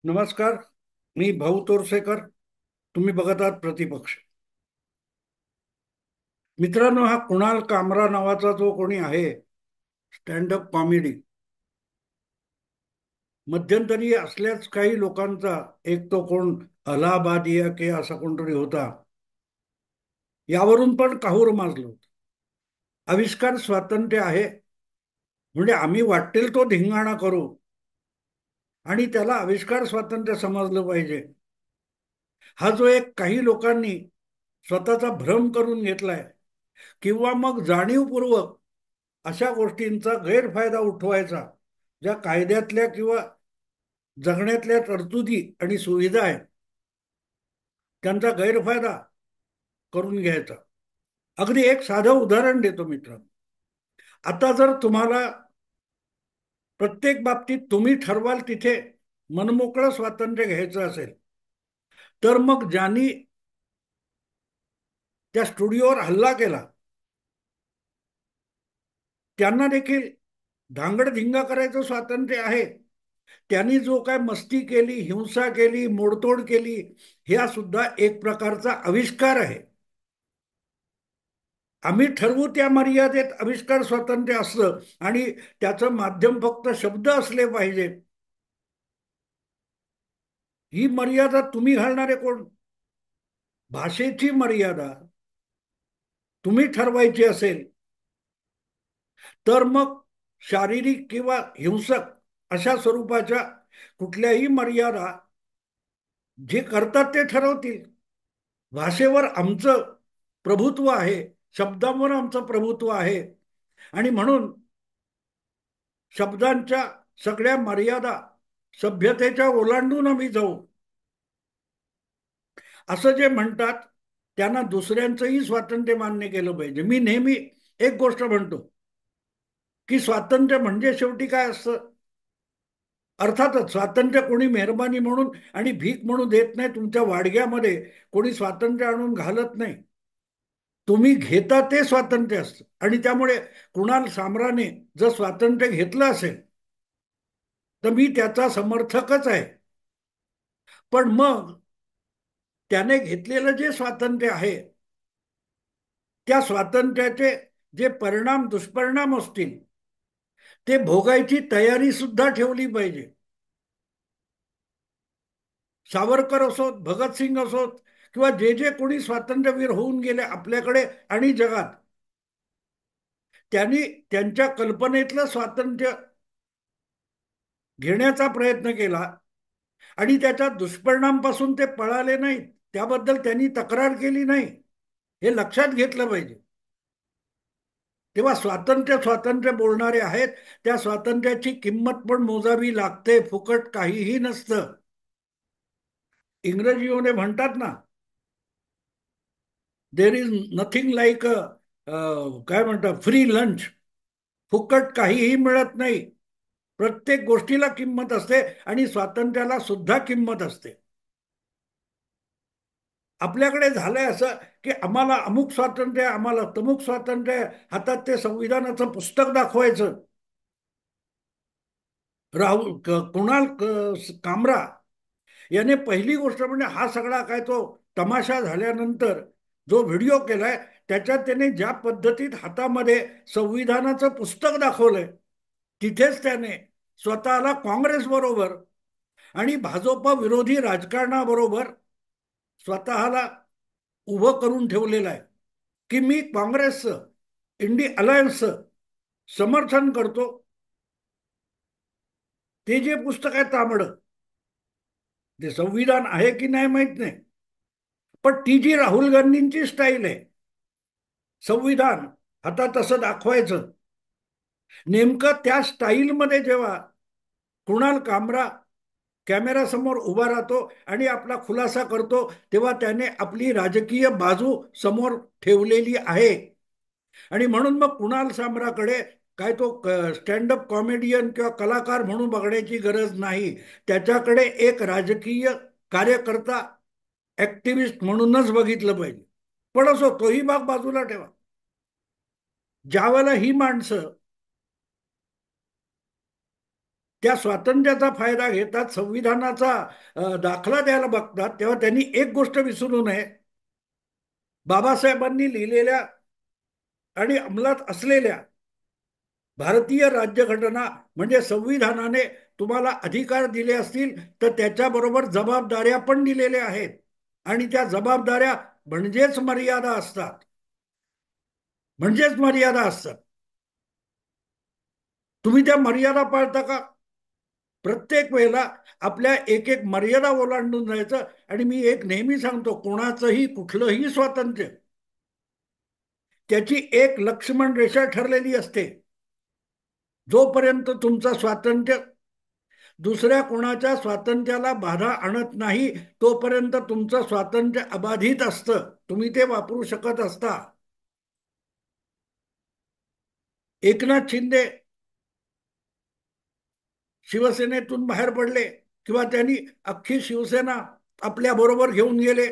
नमस्कार. मी भाऊ तोरसेकर. तुम्ही बघत आहात प्रतिपक्ष. मित्रांनो, हा कुणाल कामरा नावाचा जो कोणी आहे, स्टँडअप कॉमेडी, मध्यंतरी असल्याच काही लोकांचा, एक तो कोण अलाहाबादिया के असा कोणतरी होता, यावरून पण काहूर माजलं होतं. आविष्कार स्वातंत्र्य आहे म्हणजे आम्ही वाटेल तो धिंगाणा करू आणि त्याला आविष्कार स्वातंत्र्य समजलं पाहिजे. हा जो एक काही लोकांनी स्वतःचा भ्रम करून घेतलाय, किंवा मग जाणीवपूर्वक अशा गोष्टींचा गैरफायदा उठवायचा, ज्या कायद्यातल्या किंवा जगण्यातल्या तरतुदी आणि सुविधा आहेत, त्यांचा गैरफायदा करून घ्यायचा. अगदी एक साधं उदाहरण देतो मित्रांनो. आता जर तुम्हाला प्रत्येक बाबतीत तुम्ही ठरवाल तिथे मनमोकळं स्वातंत्र्य घ्यायचं असेल, तर मग ज्यांनी त्या स्टुडिओवर हल्ला केला त्यांना देखील धांगडधिंगा करायचं स्वातंत्र्य आहे. त्यांनी जो काय मस्ती केली, हिंसा केली, मोडतोड केली, हा सुद्धा एक प्रकारचा आविष्कार आहे. आम्ही ठरवू त्या मर्यादेत आविष्कार स्वातंत्र्य असतं आणि त्याचं माध्यम फक्त शब्द असले पाहिजेत. ही मर्यादा तुम्ही घालणारे कोण? भाषेची मर्यादा तुम्ही ठरवायची असेल तर मग शारीरिक किंवा हिंसक अशा स्वरूपाच्या कुठल्याही मर्यादा जे करतात ते ठरवतील. भाषेवर आमचं प्रभुत्व आहे, शब्दांवर आमचं प्रभुत्व आहे, आणि म्हणून शब्दांच्या सगळ्या मर्यादा सभ्यतेच्या ओलांडून आम्ही जाऊ असं जे म्हणतात त्यांना दुसऱ्यांचंही स्वातंत्र्य मान्य केलं पाहिजे. मी नेहमी एक गोष्ट म्हणतो की स्वातंत्र्य म्हणजे शेवटी काय असतं. अर्थातच स्वातंत्र्य कोणी मेहरबानी म्हणून आणि भीक म्हणून देत नाही. तुमच्या वाडग्यामध्ये कोणी स्वातंत्र्य आणून घालत नाही. तुम्ही घेता ते स्वातंत्र्य असतं. आणि त्यामुळे कुणाल सामराने जर स्वातंत्र्य घेतलं असेल तर मी त्याचा समर्थकच आहे. पण मग त्याने घेतलेलं जे स्वातंत्र्य आहे त्या स्वातंत्र्याचे जे परिणाम दुष्परिणाम असतील ते भोगायची तयारी सुद्धा ठेवली पाहिजे. सावरकर असोत, भगतसिंग असोत, किंवा जे जे कोणी स्वातंत्र्यवीर होऊन गेले आपल्याकडे आणि जगात, त्यांनी त्यांच्या कल्पनेतलं स्वातंत्र्य घेण्याचा प्रयत्न केला आणि त्याच्या दुष्परिणामापासून ते पळाले नाहीत. त्याबद्दल त्यांनी तक्रार केली नाही. हे लक्षात घेतलं पाहिजे. तेव्हा स्वातंत्र्य स्वातंत्र्य बोलणारे आहेत, त्या स्वातंत्र्याची किंमत पण मोजावी लागते. फुकट काहीही नसतं. इंग्रजीमध्ये म्हणतात ना, देर इज नथिंग लाईक काय म्हणतात, फ्री लंच. फुकट काहीही मिळत नाही. प्रत्येक गोष्टीला किंमत असते आणि स्वातंत्र्याला सुद्धा किंमत असते. आपल्याकडे झालंय असं की आम्हाला अमुक स्वातंत्र्य, आम्हाला तमुक स्वातंत्र्य, हातात ते संविधानाचं पुस्तक दाखवायचं. राहुल कुणाल कामरा याने पहिली गोष्ट म्हणजे हा सगळा काय तो तमाशा झाल्यानंतर जो व्हिडिओ केलाय त्याच्यात त्याने ज्या पद्धतीत हातामध्ये संविधानाचं पुस्तक दाखवलंय, तिथेच त्याने स्वतःला काँग्रेस बरोबर आणि भाजप विरोधी राजकारणाबरोबर स्वतःला उभं करून ठेवलेलं आहे. की मी काँग्रेसचं, इंडी अलायन्सचं समर्थन करतो. ते जे पुस्तक आहे तांबडं, ते संविधान आहे की नाही माहित नाही, पण ती जी राहुल गांधींची स्टाईल आहे, संविधान हातात असं दाखवायचं, नेमकं त्या स्टाईलमध्ये जेव्हा कुणाल कामरा कॅमेरासमोर उभा राहतो आणि आपला खुलासा करतो, तेव्हा त्याने आपली राजकीय बाजू समोर ठेवलेली आहे. आणि म्हणून मग कुणाल सामराकडे काय तो स्टँडअप कॉमेडियन किंवा कलाकार म्हणून बघण्याची गरज नाही. त्याच्याकडे एक राजकीय कार्यकर्ता, ऍक्टिव्हिस्ट म्हणूनच बघितलं पाहिजे. पण असो, तोही भाग बाजूला ठेवा. ज्यावेळेला ही माणसं त्या स्वातंत्र्याचा फायदा घेतात, संविधानाचा दाखला द्यायला बघतात, तेव्हा त्यांनी एक गोष्ट विसरू नये. बाबासाहेबांनी लिहिलेल्या आणि अंमलात असलेल्या भारतीय राज्यघटना म्हणजे संविधानाने तुम्हाला अधिकार दिले असतील, तर त्याच्याबरोबर जबाबदाऱ्या पण दिलेल्या आहेत. आणि त्या जबाबदाऱ्या म्हणजेच मर्यादा असतात. म्हणजेच मर्यादा असतात. तुम्ही त्या मर्यादा पाळता का? प्रत्येक वेळेला आपल्या एक एक मर्यादा ओलांडून जायचं. आणि मी एक नेहमी सांगतो, कोणाचंही कुठलंही स्वातंत्र्य त्याची एक लक्ष्मण रेषा ठरलेली असते. जोपर्यंत तुमचं स्वातंत्र्य दुसऱ्या कोणाच्या स्वातंत्र्याला बाधा आणत नाही, तोपर्यंत तुमचं स्वातंत्र्य अबाधित असतं. तुम्ही ते वापरू शकत असता. एकनाथ शिंदे शिवसेनेतून बाहेर पडले किंवा त्यांनी अख्खी शिवसेना आपल्या बरोबर घेऊन गेले.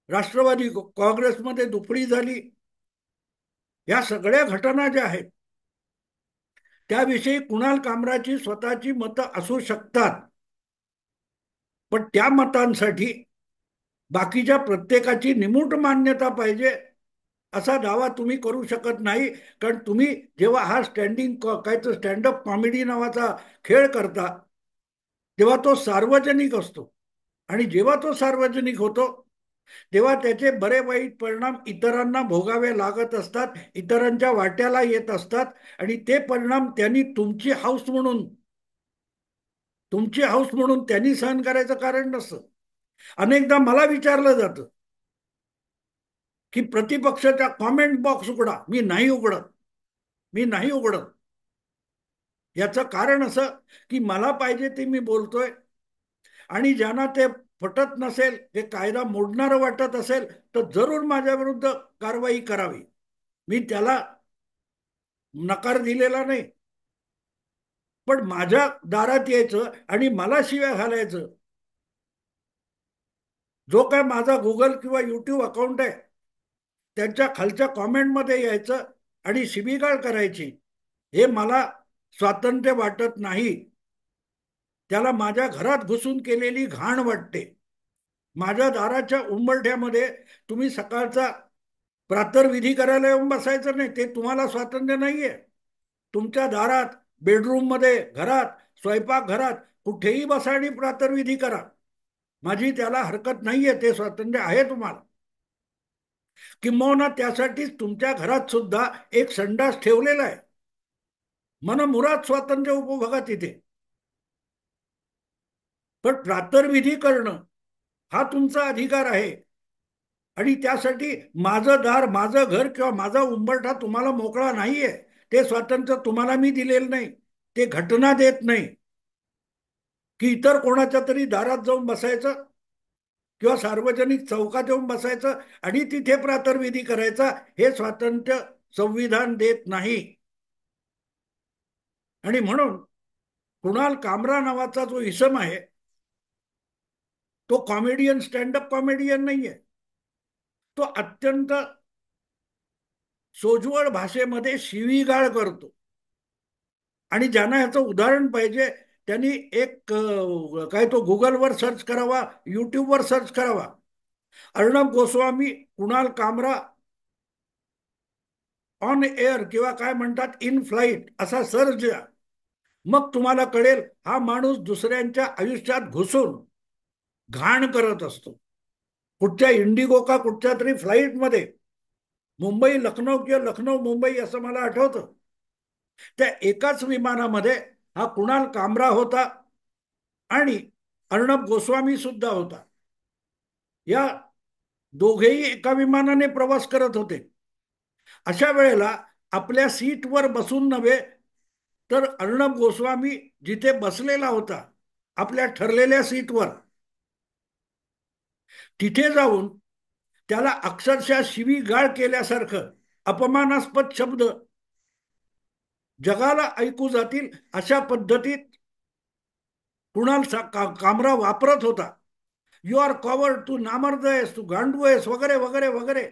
राष्ट्रवादी काँग्रेसमध्ये दुपडी झाली. या सगळ्या घटना ज्या आहेत त्याविषयी कुणाल कामराची स्वतःची मतं असू शकतात. पण त्या मतांसाठी बाकीच्या प्रत्येकाची निमूट मान्यता पाहिजे असा दावा तुम्ही करू शकत नाही. कारण तुम्ही जेव्हा हा काय तो स्टँडअप कॉमेडी नावाचा खेळ करता, तेव्हा तो सार्वजनिक असतो. आणि जेव्हा तो सार्वजनिक होतो, तेव्हा त्याचे बरे वाईट परिणाम इतरांना भोगावे लागत असतात, इतरांच्या वाट्याला येत असतात. आणि ते परिणाम त्यांनी तुमची हाऊस म्हणून त्यांनी सहन करायचं कारण नसतं. अनेकदा मला विचारलं जातं की प्रतिपक्षाच्या कॉमेंट बॉक्स उघडा. मी नाही उघडत. याचं कारण असं की मला पाहिजे ते मी बोलतोय. आणि ज्यांना ते पटत नसेल, हे कायदा मोडणारं वाटत असेल, तर जरूर माझ्या विरुद्ध कारवाई करावी. मी त्याला नकार दिलेला नाही. पण माझ्या दारात यायचं आणि मला शिव्या घालायचं, जो काय माझा गुगल किंवा युट्यूब अकाउंट आहे त्यांच्या खालच्या कॉमेंटमध्ये यायचं आणि शिवीगाळ करायची, हे मला स्वातंत्र्य वाटत नाही. त्याला माझ्या घरात घुसून केलेली घाण वाटते. माझ्या दाराच्या उंबरठ्यामध्ये तुम्ही सकाळचा प्रातर्विधी करायला येऊन बसायचं नाही, ते तुम्हाला स्वातंत्र्य नाहीये. तुमच्या दारात, बेडरूम मध्ये, घरात, स्वयंपाक घरात कुठेही बसा आणि प्रातर्विधी करा. माझी त्याला हरकत नाहीये, ते स्वातंत्र्य आहे तुम्हाला. किंबहुना त्यासाठीच तुमच्या घरात सुद्धा एक संडास ठेवलेला आहे. मनमुराद स्वातंत्र्य उपभोगा तिथे. पण प्रातर्विधी करणं हा तुमचा अधिकार आहे. आणि त्यासाठी माझं दार, माझं घर किंवा माझा उंबरठा तुम्हाला मोकळा नाहीये. ते स्वातंत्र्य तुम्हाला मी दिलेलं नाही. ते घटना देत नाही की इतर कोणाच्या तरी दारात जाऊन बसायचं किंवा सार्वजनिक चौकात येऊन बसायचं आणि तिथे प्रातर्विधी करायचा. हे स्वातंत्र्य संविधान देत नाही. आणि म्हणून कुणाल कामरा नावाचा जो इसम आहे, तो कॉमेडियन, स्टँडअप कॉमेडियन नाहीये. तो अत्यंत सोज्वळ भाषेमध्ये शिवीगाळ करतो. आणि ज्यांना ह्याचं उदाहरण पाहिजे त्यांनी एक काय तो गुगलवर सर्च करावा, युट्यूबवर सर्च करावा. अर्णब गोस्वामी, कुणाल कामरा ऑन एअर किंवा काय म्हणतात इन फ्लाईट असा सर्च द्या. मग तुम्हाला कळेल हा माणूस दुसऱ्यांच्या आयुष्यात घुसून घाण करत असतो. कुठच्या इंडिगो का कुठच्या तरी फ्लाईटमध्ये मुंबई लखनौ किंवा लखनौ मुंबई असं मला आठवतं, त्या एकाच विमानामध्ये हा कुणाल कामरा होता आणि अर्णब गोस्वामी सुद्धा होता. या दोघेही एका विमानाने प्रवास करत होते. अशा वेळेला आपल्या सीटवर बसून नव्हे, तर अर्णब गोस्वामी जिथे बसलेला होता आपल्या ठरलेल्या सीटवर, तिथे जाऊन त्याला अक्षरशः शिवीगाळ केल्यासारखं अपमानास्पद शब्द जगाला ऐकू जातील अशा पद्धतीत कुणाल कामरा वापरत होता. यू आर कॉवर्ड, तू नामर्द आहेस, तू गांडू आहेस, वगैरे वगैरे वगैरे.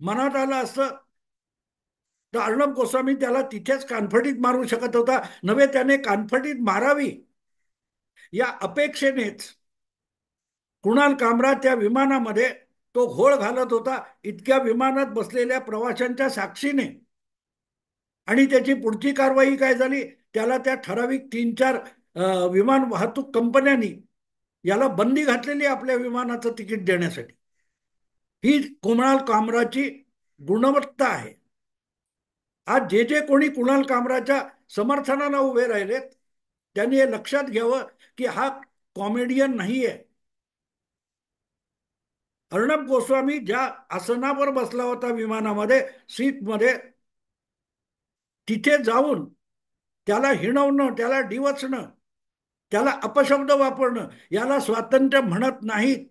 मनात आलं असतं तर अर्णब गोस्वामी त्याला तिथेच कानफडीत मारू शकत होता, नव्हे त्याने कानफडीत मारावी या अपेक्षेनेच कुणाल कामरा त्या विमानामध्ये तो घोळ घालत होता, इतक्या विमानात बसलेल्या प्रवाशांच्या साक्षीने. आणि त्याची पुढची कारवाई काय झाली, त्याला त्या ठराविक 3-4 विमान वाहतूक कंपन्यांनी याला बंदी घातलेली आपल्या विमानाचं तिकीट देण्यासाठी. ही कुणाल कामराची गुणवत्ता आहे. आज जे जे कोणी कुणाल कामराच्या समर्थनाला उभे राहिलेत, त्यांनी हे लक्षात घ्यावं की हा कॉमेडियन नाहीये. अर्णब गोस्वामी ज्या आसनावर बसला होता विमानामध्ये, सीटमध्ये, तिथे जाऊन त्याला हिणवणं, त्याला डिवचणं, त्याला अपशब्द वापरणं याला स्वातंत्र्य म्हणत नाहीत.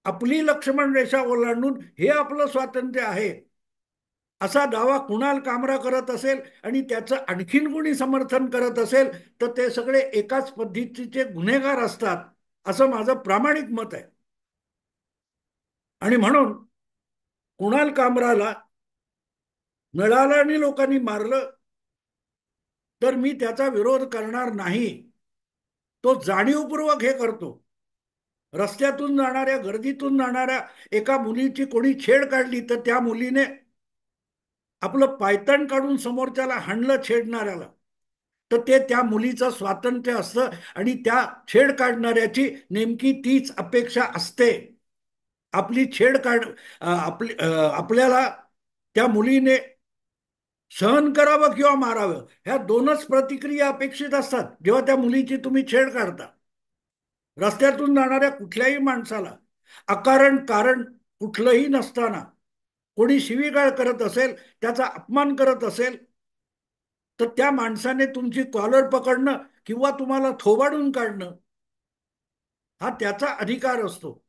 आपली लक्ष्मण रेषा ओलांडून हे आपलं स्वातंत्र्य आहे असा दावा कुणाल कामरा करत असेल आणि त्याचं आणखीन कोणी समर्थन करत असेल, तर ते सगळे एकाच पद्धतीचे गुन्हेगार असतात, असं माझं प्रामाणिक मत आहे. आणि म्हणून कुणाल कामराला मिळालं आणि लोकांनी मारलं तर मी त्याचा विरोध करणार नाही. तो जाणीवपूर्वक हे करतो. रस्त्यातून जाणाऱ्या, गर्दीतून जाणाऱ्या एका मुलीची कोणी छेड काढली तर त्या मुलीने आपलं पायतण काढून समोरच्याला हाणलं छेडणाऱ्याला, तर ते त्या मुलीचं स्वातंत्र्य असतं आणि त्या छेड काढणाऱ्याची नेमकी तीच अपेक्षा असते. आपली छेड काढ आपल्याला त्या मुलीने सहन करावं किंवा मारावं, ह्या दोनच प्रतिक्रिया अपेक्षित असतात जेव्हा त्या मुलीची तुम्ही छेड काढता. रस्त्यातून जाणाऱ्या कुठल्याही माणसाला अकारण कारण कुठलंही नसताना कोणी शिवीगाळ करत असेल, त्याचा अपमान करत असेल, तर त्या माणसाने तुमची कॉलर पकडणं किंवा तुम्हाला थोबाडून काढणं हा त्याचा अधिकार असतो.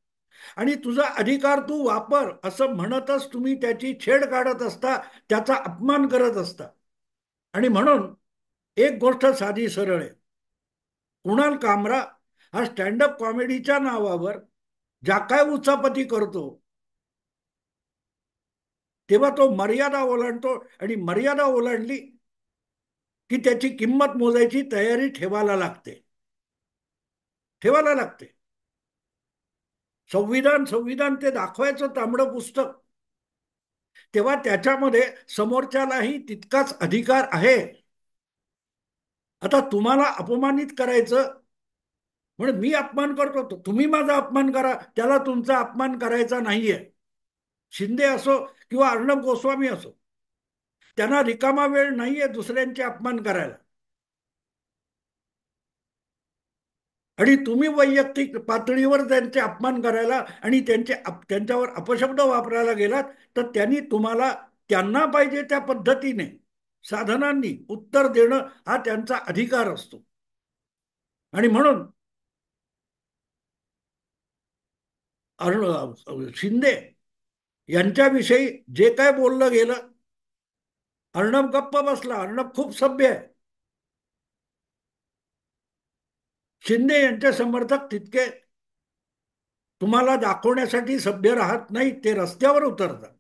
आणि तुझा अधिकार तू वापर असं म्हणतच तुम्ही त्याची छेड काढत असता, त्याचा अपमान करत असता. आणि म्हणून एक गोष्ट साधी सरळ आहे, कुणाल कामरा हा स्टँडअप कॉमेडीच्या नावावर ज्या काय उचापती करतो, तेव्हा तो मर्यादा ओलांडतो. आणि मर्यादा ओलांडली की त्याची किंमत मोजायची तयारी ठेवायला लागते. ठेवायला लागते. संविधान संविधान ते दाखवायचं तांबडं पुस्तक, तेव्हा त्याच्यामध्ये समोरच्यालाही तितकाच अधिकार आहे. आता तुम्हाला अपमानित करायचं म्हणून मी अपमान करतो, तुम्ही माझा अपमान करा, त्याला तुमचा अपमान करायचा नाहीये. शिंदे असो किंवा अर्णब गोस्वामी असो, त्यांना रिकामा वेळ नाहीये दुसऱ्यांचे अपमान करायला. आणि तुम्ही वैयक्तिक पातळीवर त्यांचे अपमान करायला आणि त्यांच्यावर अपशब्द वापरायला गेलात, तर त्यांनी तुम्हाला त्यांना पाहिजे त्या पद्धतीने साधनांनी उत्तर देणं हा त्यांचा अधिकार असतो. आणि म्हणून शिंदे यांच्याविषयी जे काय बोललं गेलं, अर्णब गप्प बसला. अर्णब खूप सभ्य आहे. शिंदे यांचे समर्थक तितके तुम्हाला दाखवण्यासाठी सभ्य राहत नाही, ते रस्त्यावर उतरतात.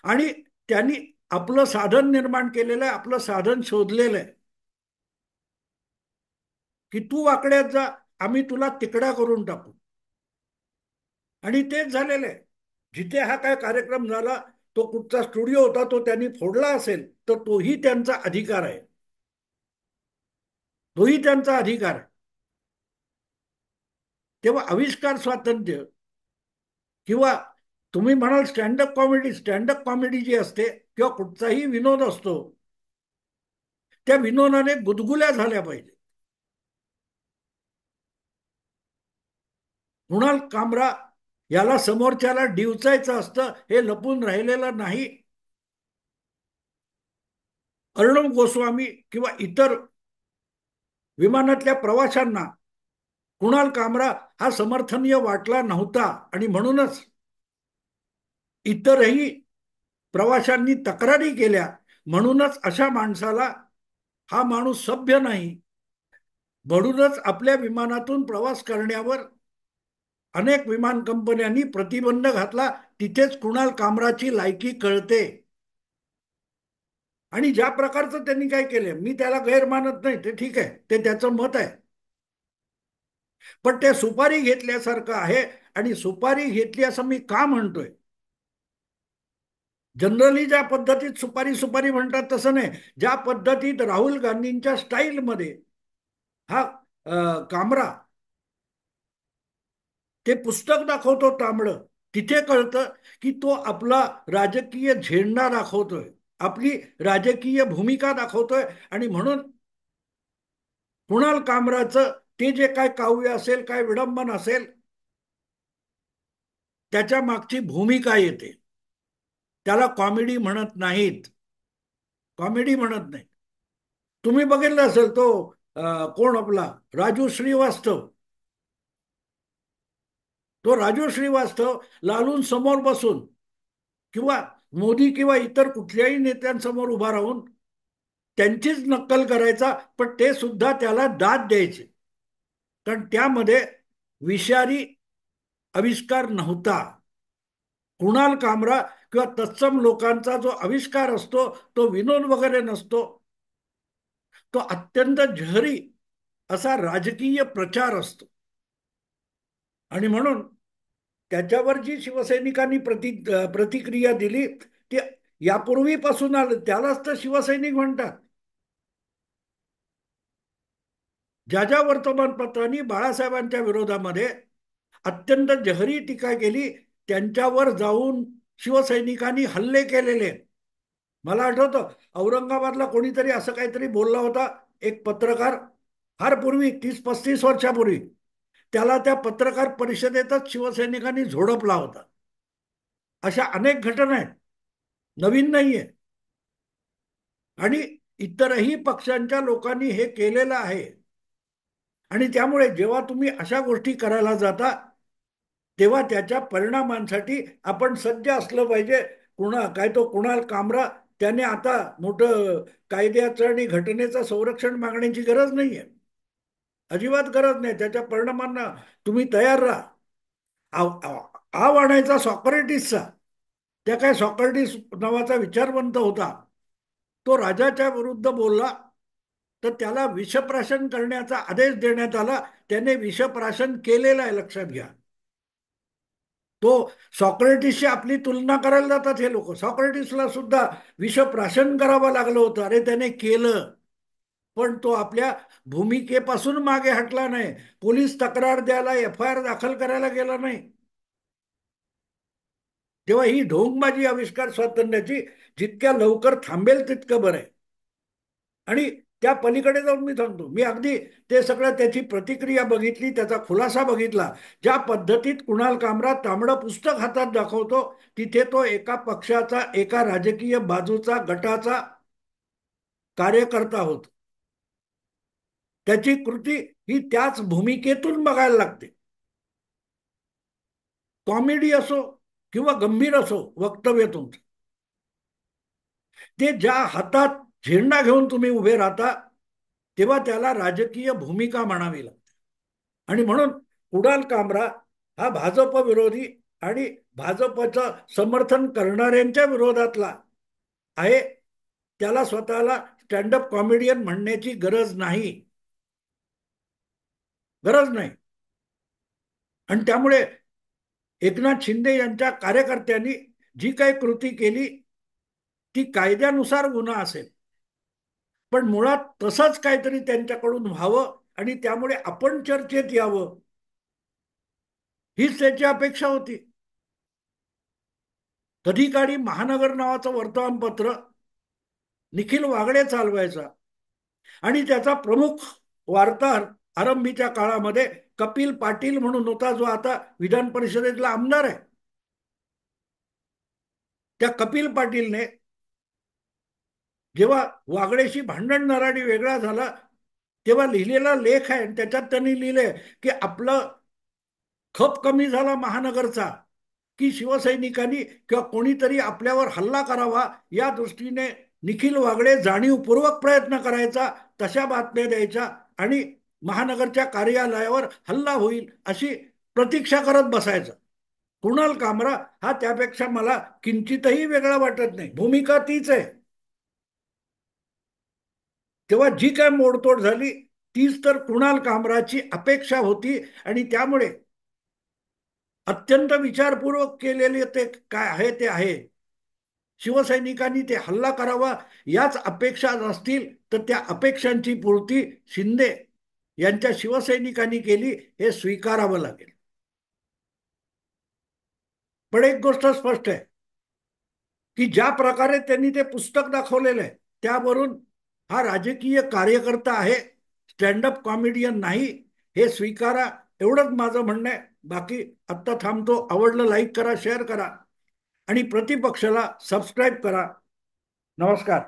आणि त्यांनी आपलं साधन निर्माण केलेलं आहे, आपलं साधन शोधलेलं आहे की तू वाकड्यात जा, आम्ही तुला तिकडा करून टाकू. आणि तेच झालेलं आहे. जिथे हा काय कार्यक्रम झाला, तो कुठचा स्टुडिओ होता तो त्यांनी फोडला असेल, तर तोही त्यांचा अधिकार आहे. तोही त्यांचा अधिकार आहे. तेव्हा आविष्कार स्वातंत्र्य किंवा तुम्ही म्हणाल स्टँडअप कॉमेडी जी असते किंवा कुठचाही विनोद असतो, त्या विनोदाने गुदगुल्या झाल्या पाहिजे. कुणाल कामरा याला समोरच्याला डिवचायचं असतं, हे लपून राहिलेलं नाही. अर्णब गोस्वामी किंवा इतर विमानातल्या प्रवाशांना कुणाल कामरा हा समर्थनीय वाटला नव्हता. आणि म्हणूनच इतरही प्रवाशांनी तक्रारी केल्या. म्हणूनच अशा माणसाला हा माणूस सभ्य नाही म्हणूनच आपल्या विमानातून प्रवास करण्यावर अनेक विमान कंपन्यांनी प्रतिबंध घातला. तिथेच कुणाल कामराची लायकी कळते. आणि ज्या प्रकारचं त्यांनी काय केलं, मी त्याला गैर मानत नाही, ते ठीक आहे, ते त्याचं मत आहे. पण ते सुपारी घेतल्यासारखं आहे. आणि सुपारी घेतली असं मी का म्हणतोय, जनरली ज्या पद्धतीत सुपारी सुपारी म्हणतात तसं नाही. ज्या पद्धतीत राहुल गांधींच्या स्टाईलमध्ये हा कामरा ते पुस्तक दाखवतो तांबडं, तिथे कळतं की तो आपला राजकीय झेंडा दाखवतोय, आपली राजकीय भूमिका दाखवतोय. आणि म्हणून कुणाल कामराचं ते जे काय काव्य असेल, काय विडंबन असेल, त्याच्या मागची भूमिका येते. त्याला कॉमेडी म्हणत नाहीत, कॉमेडी म्हणत नाही. तुम्ही बघितलं असेल तो कोण आपला राजू श्रीवास्तव, तो राजू श्रीवास्तव लालून समोर बसून किंवा मोदी किंवा इतर कुठल्याही नेत्यांसमोर उभा राहून त्यांचीच नक्कल करायचा, पण ते सुद्धा त्याला दाद द्यायचे, कारण त्यामध्ये विषारी आविष्कार नव्हता. कुणाल कामरा किंवा तत्सम लोकांचा जो आविष्कार असतो तो विनोद वगैरे नसतो, तो अत्यंत जहरी असा राजकीय प्रचार असतो. आणि म्हणून त्याच्यावर जी शिवसैनिकांनी प्रतिक्रिया दिली ती यापूर्वीपासून आलं, त्यालाच तर शिवसैनिक म्हणतात. ज्या ज्या वर्तमानपत्रांनी बाळासाहेबांच्या विरोधामध्ये अत्यंत जहरी टीका केली, त्यांच्यावर जाऊन शिवसैनिकांनी हल्ले केलेले. मला आठवतं औरंगाबादला कोणीतरी असं काहीतरी बोलला होता, एक पत्रकार, फार पूर्वी, 30-35 वर्षापूर्वी. त्याला त्या पत्रकार परिषदेतच शिवसैनिकांनी झोडपला होता. अशा अनेक घटना आहेत, नवीन नाहीये. आणि इतरही पक्षांच्या लोकांनी हे केलेलं आहे. आणि त्यामुळे जेव्हा तुम्ही अशा गोष्टी करायला जाता, तेव्हा त्याच्या परिणामांसाठी आपण सज्ज असलं पाहिजे. काय तो कुणाल कामरा, त्याने आता मोठं कायद्याचं आणि घटनेचं संरक्षण मागण्याची गरज नाहीये, अजिबात गरज नाही. त्याच्या परिणामांना तुम्ही तयार राहा. आव आणायचा सॉक्रेटिसचा, त्या काय सॉक्रेटिस नावाचा विचारवंत होता, तो राजाच्या विरुद्ध बोलला तर त्याला विषप्राशन करण्याचा आदेश देण्यात आला. त्याने विषप्राशन केलेलं आहे, लक्षात घ्या. तो सॉक्रेटिसशी आपली तुलना करायला जातात हे लोक. सॉक्रेटिसला सुद्धा विषप्राशन करावं लागलं होतं, अरे त्याने केलं. पण तो आपल्या भूमिकेपासून मागे हटला नाही, पोलीस तक्रार द्यायला, FIR दाखल करायला गेला नाही. तेव्हा ही ढोंगबाजी आविष्कार स्वातंत्र्याची जितक्या लवकर थांबेल तितकं बरं आहे. आणि त्या पलीकडे जाऊन मी सांगतो, मी अगदी ते सगळं त्याची प्रतिक्रिया बघितली, त्याचा खुलासा बघितला. ज्या पद्धतीत कुणाल कामरा तांबडं पुस्तक हातात दाखवतो, तिथे तो एका पक्षाचा, एका राजकीय बाजूचा, गटाचा कार्यकर्ता होतो. त्याची कृती ही त्याच भूमिकेतून बघायला लागते. कॉमेडी असो किंवा गंभीर असो वक्तव्य तुमचं, ते ज्या हातात झेंडा घेऊन तुम्ही उभे राहता, तेव्हा त्याला राजकीय भूमिका म्हणावी लागते. आणि म्हणून कुणाल कामरा हा भाजप विरोधी आणि भाजपचं समर्थन करणाऱ्यांच्या विरोधातला आहे. त्याला स्वतःला स्टँडअप कॉमेडियन म्हणण्याची गरज नाही, गरज नाही. आणि त्यामुळे एकनाथ शिंदे यांच्या कार्यकर्त्यांनी जी काही कृती केली ती कायद्यानुसार गुन्हा असेल, पण मुळात तसंच काहीतरी त्यांच्याकडून व्हावं आणि त्यामुळे आपण चर्चेत यावं, हीच त्याची अपेक्षा होती. कधी काळी महानगर नावाचं वर्तमानपत्र निखिल वागडे चालवायचा आणि त्याचा प्रमुख वार्ताहर आरंभीच्या काळामध्ये कपिल पाटील म्हणून होता, जो आता विधान परिषदेतला आमदार आहे. त्या कपिल पाटीलने जेव्हा वागडेशी भांडण नराडी वेगळा झाला, तेव्हा लिहिलेला लेख आहे. त्याच्यात त्यांनी लिहिलंय की आपलं खप कमी झाला महानगरचा, की शिवसैनिकांनी किंवा कोणीतरी आपल्यावर हल्ला करावा या दृष्टीने निखिल वागडे जाणीवपूर्वक प्रयत्न करायचा, तशा बातम्या द्यायच्या आणि महानगरच्या कार्यालयावर हल्ला होईल अशी प्रतीक्षा करत बसायचं. कुणाल कामरा हा त्यापेक्षा मला किंचितही वेगळा वाटत नाही, भूमिका तीच आहे. तेव्हा जी काय मोडतोड झाली तीच तर कुणाल कामराची अपेक्षा होती. आणि त्यामुळे अत्यंत विचारपूर्वक केलेले ते काय आहे ते आहे. शिवसैनिकांनी ते हल्ला करावा याच अपेक्षा असतील तर त्या अपेक्षांची पूर्ती शिंदे यांच्या शिवसैनिकांनी केली हे स्वीकारावं लागेल. पण एक गोष्ट स्पष्ट आहे की ज्या प्रकारे त्यांनी ते पुस्तक दाखवलेलं आहे त्यावरून हा राजकीय कार्यकर्ता आहे, स्टँडअप कॉमेडियन नाही, हे स्वीकारा. एवढंच माझं म्हणणं आहे. बाकी आत्ता थांबतो. आवडलं लाईक करा, शेअर करा आणि प्रतिपक्षाला सबस्क्राईब करा. नमस्कार.